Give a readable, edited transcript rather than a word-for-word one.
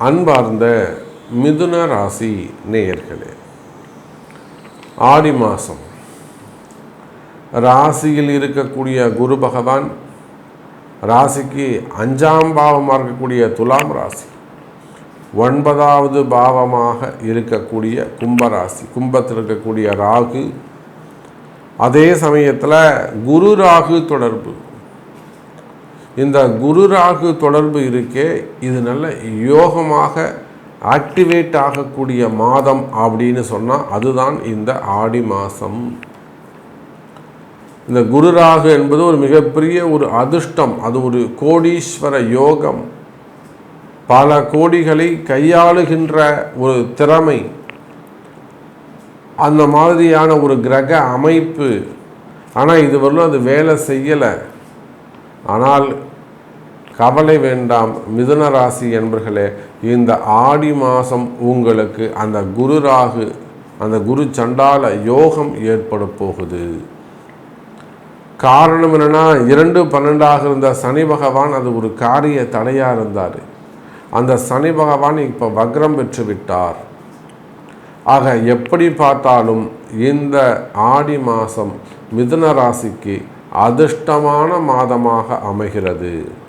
அன்பார்ந்த மிதுன ராசி நேயர்களே, ஆடி மாதம் ராசியில் இருக்கக்கூடிய குரு பகவான் ராசிக்கு 5ஆம் பாவமாக இருக்கக்கூடிய துலாம் ராசி, 9வது பாவமாக இருக்கக்கூடிய கும்பராசி, கும்பத்தில் இருக்கக்கூடிய ராகு, அதே சமயத்தில் குரு ராகு தொடர்பு. இந்த குரு ராகு தொடர்பு இருக்கே, இது நல்ல யோகமாக ஆக்டிவேட் ஆகக்கூடிய மாதம் அப்படின்னு சொன்னால் அதுதான் இந்த ஆடி மாதம். இந்த குரு ராகு என்பது ஒரு மிகப்பெரிய ஒரு அதிர்ஷ்டம், அது ஒரு கோடீஸ்வர யோகம், பல கோடிகளை கையாளுகின்ற ஒரு திறமை, அந்த மாதிரியான ஒரு கிரக அமைப்பு. ஆனால் இதுவரையிலும் அது வேலை செய்யலை. ஆனால் கவலை வேண்டாம் மிதுன ராசி என்பர்களே, இந்த ஆடி மாதம் உங்களுக்கு அந்த குரு ராகு, அந்த குரு சண்டால யோகம் ஏற்பட போகுது. காரணம் என்னென்னா, 2-12 இருந்த சனி பகவான் அது ஒரு காரிய தடையாக இருந்தார். அந்த சனி பகவான் இப்போ வக்ரம் பெற்று விட்டார். ஆக எப்படி பார்த்தாலும் இந்த ஆடி மாதம் மிதுன ராசிக்கு அதிர்ஷ்டமான மாதமாக அமைகிறது.